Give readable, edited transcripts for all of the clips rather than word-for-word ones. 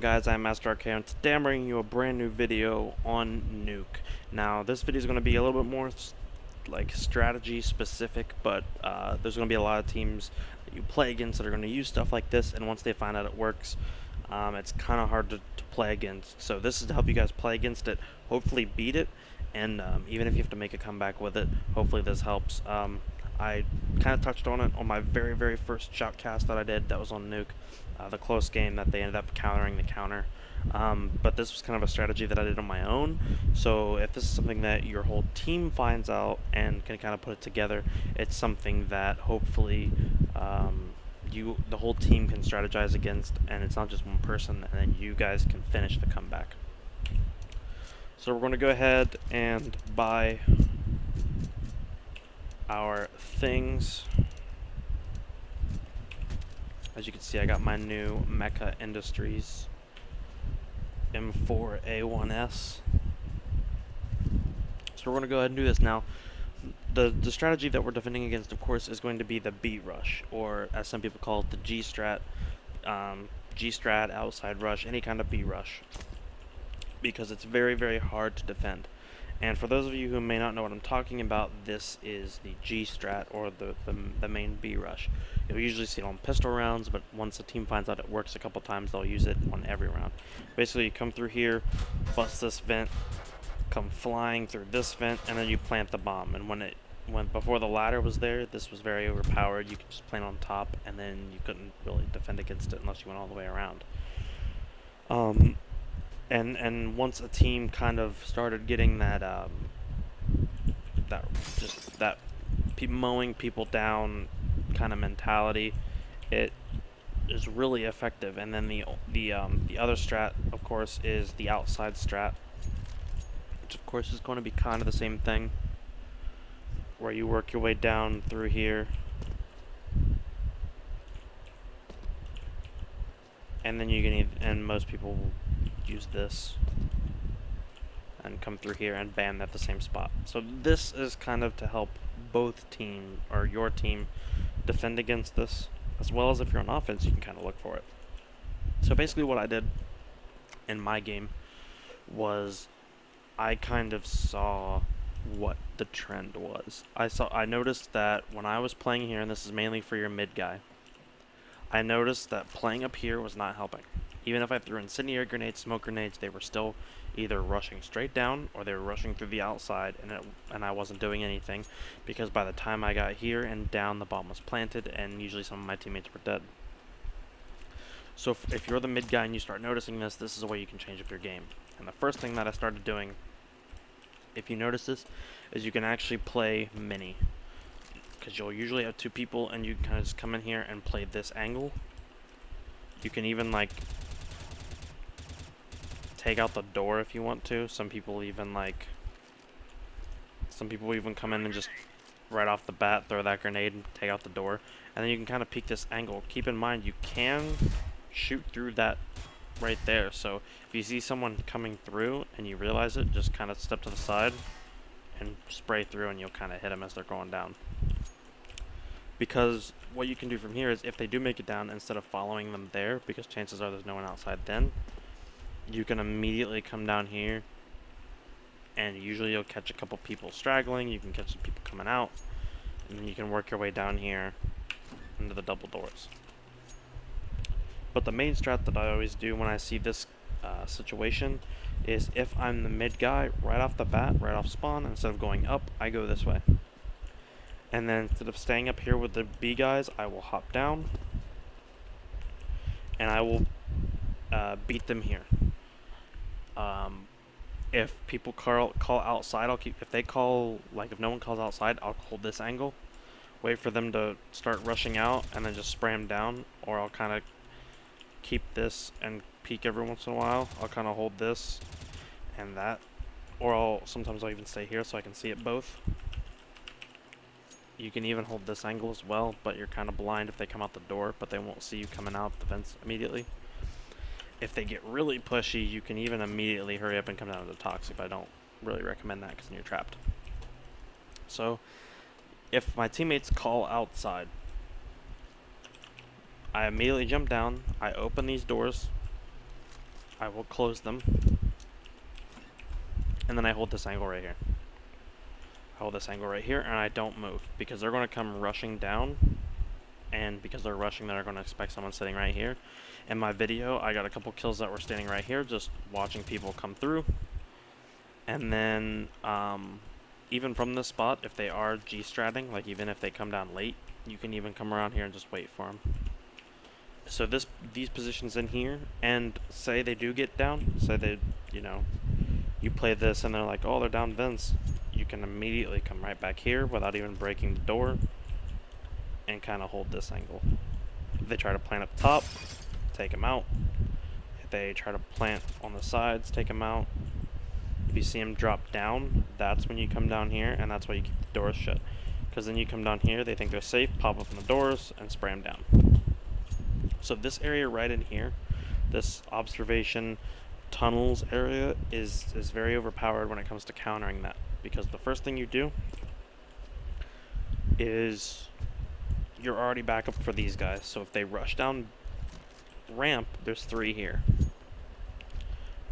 going, guys? I'm Master RK, and today I'm bringing you a brand new video on Nuke. Now this video is going to be a little bit more like strategy specific, but there's going to be a lot of teams that you play against that are going to use stuff like this, and once they find out it works, it's kind of hard to play against. So this is to help you guys play against it, hopefully beat it, and even if you have to make a comeback with it, hopefully this helps. I kind of touched on it on my very first shoutcast that I did that was on Nuke, the close game that they ended up countering the counter. But this was kind of a strategy that I did on my own, so if this is something that your whole team finds out and can kind of put it together, it's something that hopefully the whole team can strategize against, and it's not just one person, and then you guys can finish the comeback. So we're going to go ahead and buy our things. As you can see, I got my new Mecha Industries M4A1S. So we're going to go ahead and do this now. The strategy that we're defending against, of course, is going to be the B rush, or as some people call it, the G-strat, outside rush, any kind of B rush, because it's very hard to defend. And for those of you who may not know what I'm talking about, this is the G-strat, or the main B rush. You'll usually see it on pistol rounds, but once the team finds out it works a couple times, they'll use it on every round. Basically, you come through here, bust this vent, come flying through this vent, and then you plant the bomb. And before the ladder was there, this was very overpowered. You could just plant on top, and then you couldn't really defend against it unless you went all the way around. And once a team kind of started getting that mowing people down kind of mentality, it is really effective. And then the other strat, of course, is the outside strat, which of course is going to be kind of the same thing, where you work your way down through here, and then you can and most people will use this and come through here and bam at the same spot. So this is kind of to help both team, or your team, defend against this, as well as if you're on offense you can kind of look for it. So basically what I did in my game was I kind of saw what the trend was. I noticed that when I was playing here, and this is mainly for your mid guy, I noticed that playing up here was not helping. Even if I threw incendiary grenades, smoke grenades, they were still either rushing straight down or they were rushing through the outside, and I wasn't doing anything, because by the time I got here and down, the bomb was planted, and usually some of my teammates were dead. So if you're the mid guy and you start noticing this, this is a way you can change up your game. And the first thing that I started doing, if you notice this, is you can actually play mini, because you'll usually have two people, and you can kind of just come in here and play this angle. You can even like take out the door if you want to. Some people even come in and just right off the bat throw that grenade and take out the door, and then you can kind of peek this angle. Keep in mind you can shoot through that right there, so if you see someone coming through and you realize it, just kind of step to the side and spray through, and you'll kind of hit them as they're going down. Because what you can do from here is, if they do make it down, instead of following them there, because chances are there's no one outside then, you can immediately come down here, and usually you'll catch a couple people straggling, you can catch some people coming out, and then you can work your way down here into the double doors. But the main strat that I always do when I see this situation is, if I'm the mid guy, right off the bat, right off spawn, instead of going up, I go this way. And then instead of staying up here with the B guys, I will hop down, and I will beat them here. If people call outside, if they call, like if no one calls outside, I'll hold this angle, wait for them to start rushing out, and then just spray them down, or I'll kind of keep this and peek every once in a while. I'll kind of hold this and that, or sometimes I'll even stay here so I can see it both. You can even hold this angle as well, but you're kind of blind if they come out the door, but they won't see you coming out the vents immediately. If they get really pushy, you can even immediately hurry up and come down to the toxic, but I don't really recommend that because then you're trapped. So if my teammates call outside, I immediately jump down, I open these doors, I will close them, and then I hold this angle right here. I hold this angle right here, and I don't move, because they're going to come rushing down, and because they're rushing, they're going to expect someone sitting right here. In my video, I got a couple kills that were standing right here, just watching people come through. And then, even from this spot, if they are G-stratting, like even if they come down late, you can even come around here and just wait for them. So these positions in here, and say they do get down, say they, you play this and they're like, oh, they're down vents, you can immediately come right back here without even breaking the door and kind of hold this angle. If they try to plant up top, take them out. If they try to plant on the sides, take them out. If you see them drop down, that's when you come down here, and that's why you keep the doors shut. Because then you come down here, they think they're safe, pop up in the doors, and spray them down. So this area right in here, this observation tunnels area, is very overpowered when it comes to countering that. Because the first thing you do is you're already back up for these guys. So if they rush down ramp, there's 3 here.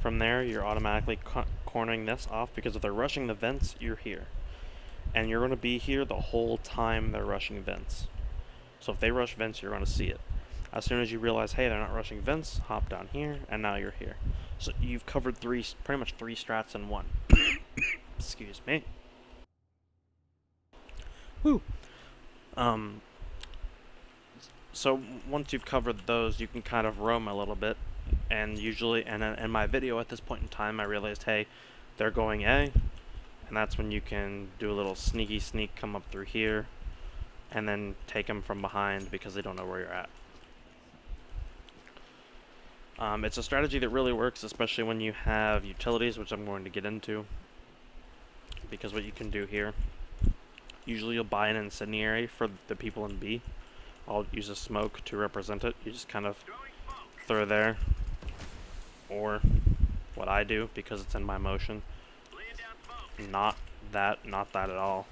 From there, you're automatically cornering this off, because if they're rushing the vents, you're here. And you're going to be here the whole time they're rushing vents. So if they rush vents, you're going to see it. As soon as you realize, hey, they're not rushing vents, hop down here, and now you're here. So you've covered pretty much three strats in one. Excuse me. Woo! So once you've covered those, you can kind of roam a little bit. And usually, and in my video at this point in time, I realized, hey, they're going A. And that's when you can do a little sneaky sneak, come up through here, and then take them from behind because they don't know where you're at. It's a strategy that really works, especially when you have utilities, which I'm going to get into. Because what you can do here, usually you'll buy an incendiary for the people in B. I'll use a smoke to represent it. You just kind of throw there. Or what I do, because it's in my motion. Not that at all.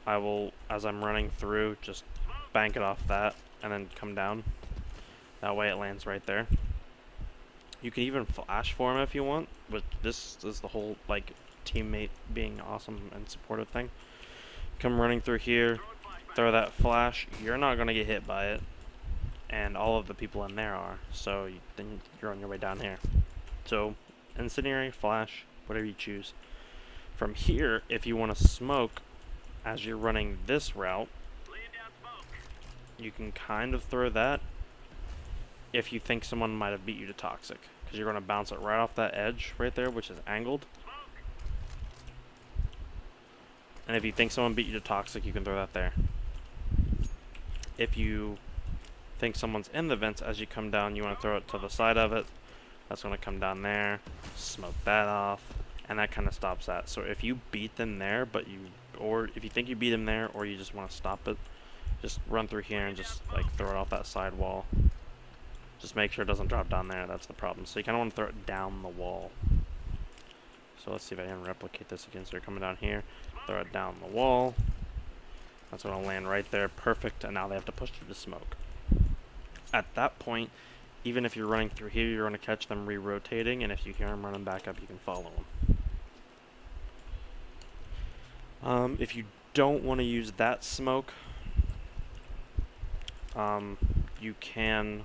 I will, as I'm running through, just bank it off that and then come down. That way it lands right there. You can even flash for him if you want, but this is the whole, like, teammate being awesome and supportive thing. Come running through here, throw that flash. You're not going to get hit by it, and all of the people in there are, so then you're on your way down here. So, incendiary, flash, whatever you choose. From here, if you want to smoke as you're running this route, you can kind of throw that if you think someone might have beat you to toxic, because you're going to bounce it right off that edge right there, which is angled. And if you think someone beat you to toxic, you can throw that there. If you think someone's in the vents as you come down, you want to throw it to the side of it. That's going to come down there, smoke that off, and that kind of stops that. So if you beat them there, or if you think you beat them there, or you just want to stop it, just run through here and just like throw it off that side wall. Just make sure it doesn't drop down there, that's the problem. So you kind of want to throw it down the wall. So let's see if I can replicate this again. So you're coming down here, throw it down the wall. That's going to land right there, perfect, and now they have to push through the smoke. At that point, even if you're running through here, you're going to catch them re-rotating, and if you hear them running back up, you can follow them. If you don't want to use that smoke, you can...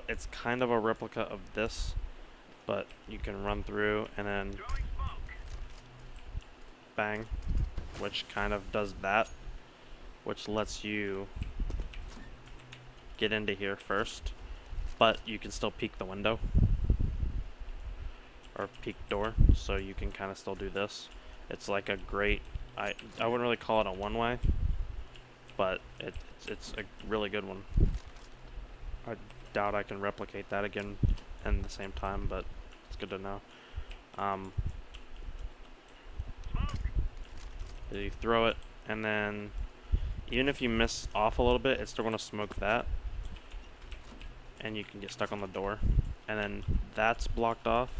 It's kind of a replica of this, but you can run through and then bang, which kind of does that, which lets you get into here first, but you can still peek the window or peek door, so you can kind of still do this. It's like a great, I wouldn't really call it a one-way, but it's a really good one. I doubt I can replicate that again in the same time, but it's good to know. You throw it, and then even if you miss off a little bit, it's still going to smoke that, and you can get stuck on the door, and then that's blocked off,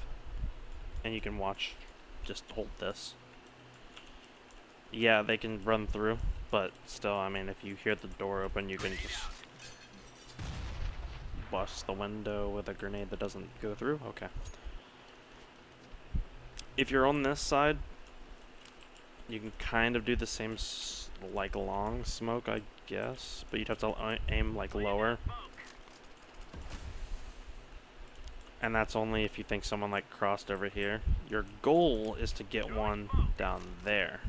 and you can watch, just hold this. Yeah, they can run through, but still, I mean, if you hear the door open, you can just bust the window with a grenade that doesn't go through? Okay. If you're on this side, you can kind of do the same, like, long smoke, I guess. But you'd have to aim, like, lower. And that's only if you think someone, like, crossed over here. Your goal is to get one down there.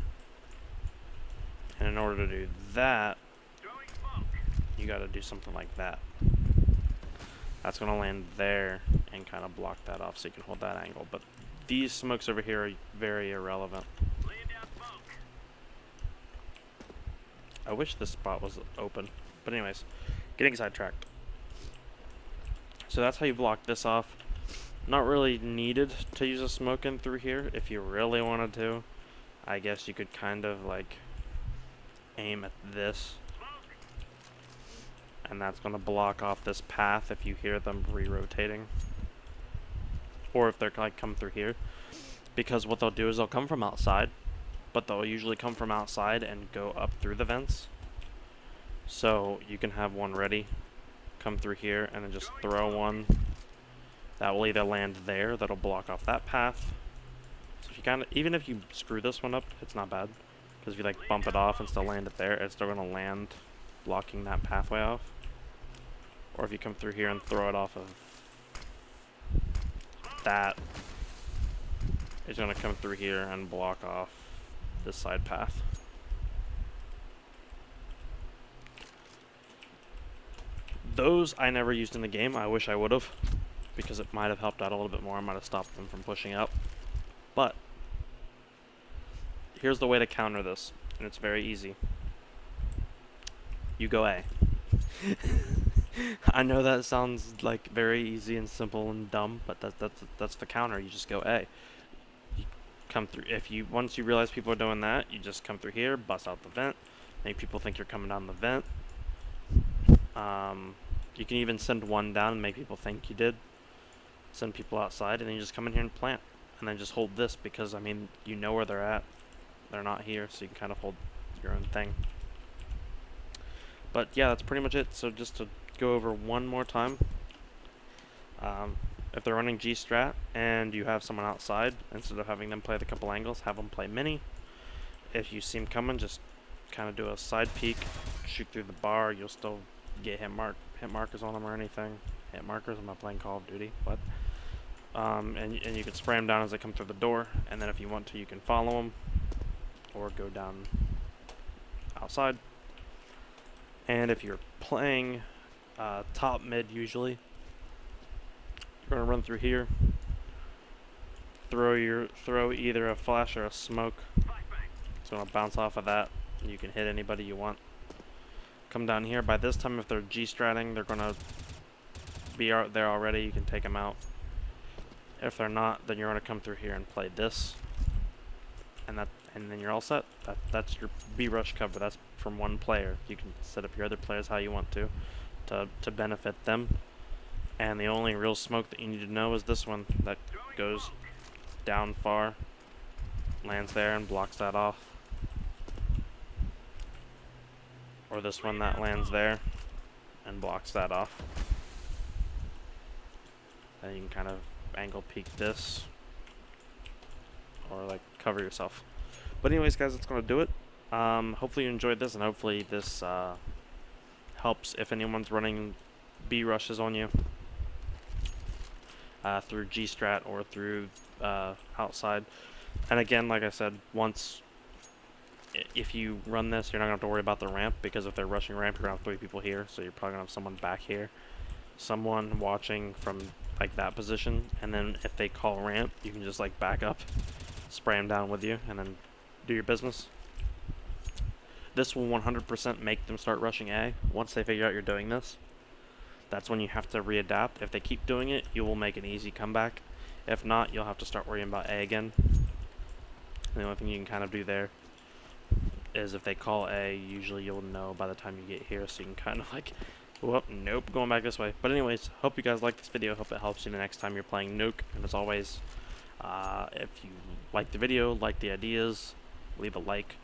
And in order to do that, you gotta do something like that. That's gonna land there and kind of block that off so you can hold that angle. But these smokes over here are very irrelevant. I wish this spot was open. But anyways, getting sidetracked. So that's how you block this off. Not really needed to use a smoke in through here. If you really wanted to, I guess you could kind of like aim at this. And that's going to block off this path if you hear them re-rotating. Or if they're like come through here. Because what they'll do is they'll come from outside. But they'll usually come from outside and go up through the vents. So you can have one ready, come through here, and then just throw one. That will either land there, that'll block off that path. So if you kind of, even if you screw this one up, it's not bad. Because if you like bump it off and still land it there, it's still going to land blocking that pathway off. Or if you come through here and throw it off of that, it's going to come through here and block off this side path. Those I never used in the game. I wish I would have, because it might have helped out a little bit more. I might have stopped them from pushing up. But here's the way to counter this, and it's very easy. You go A. I know that sounds like very easy and simple and dumb, but that's the counter. You just go A. You come through. Once you realize people are doing that, you just come through here, bust out the vent, make people think you're coming down the vent. You can even send one down and make people think you did. Send people outside, and then you just come in here and plant, and then just hold this because I mean you know where they're at. They're not here, so you can kind of hold your own thing. But yeah, that's pretty much it. So just to go over one more time, if they're running G-Strat and you have someone outside, instead of having them play the couple angles, have them play mini. If you see them coming, just kind of do a side peek, shoot through the bar. You'll still get hit markers on them or anything. Hit markers? I'm not playing Call of Duty. What? And you can spray them down as they come through the door, and then if you want to, you can follow them or go down outside. And if you're playing top mid, usually you're gonna run through here, throw either a flash or a smoke. It's gonna bounce off of that, and you can hit anybody you want. Come down here. By this time, if they're G-stratting, they're gonna be there already. You can take them out. If they're not, then you're gonna come through here and play this, and then you're all set. That's your B rush cover. That's from one player. You can set up your other players how you want to benefit them. And the only real smoke that you need to know is this one that goes down far, lands there and blocks that off. Or this one that lands there and blocks that off. Then you can kind of angle peek this, or like cover yourself. But anyways, guys, that's gonna do it. Hopefully you enjoyed this, and hopefully this helps if anyone's running B rushes on you through G-Strat or through outside. And again, like I said, if you run this, you're not gonna have to worry about the ramp, because if they're rushing ramp, you're gonna have 3 people here, so you're probably gonna have someone back here, someone watching from like that position, and then if they call ramp, you can just like back up, spray them down with you, and then do your business. This will 100% make them start rushing A. Once they figure out you're doing this, that's when you have to readapt. If they keep doing it, you will make an easy comeback. If not, you'll have to start worrying about A again. And the only thing you can kind of do there is if they call A, usually you'll know by the time you get here, so you can kind of like, well, nope, going back this way. But anyways, hope you guys like this video. Hope it helps you the next time you're playing Nuke. And as always, if you like the video, like the ideas, leave a like.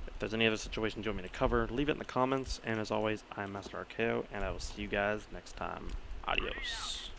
If there's any other situations you want me to cover, leave it in the comments. And as always, I'm Master RKO, and I will see you guys next time. Adios.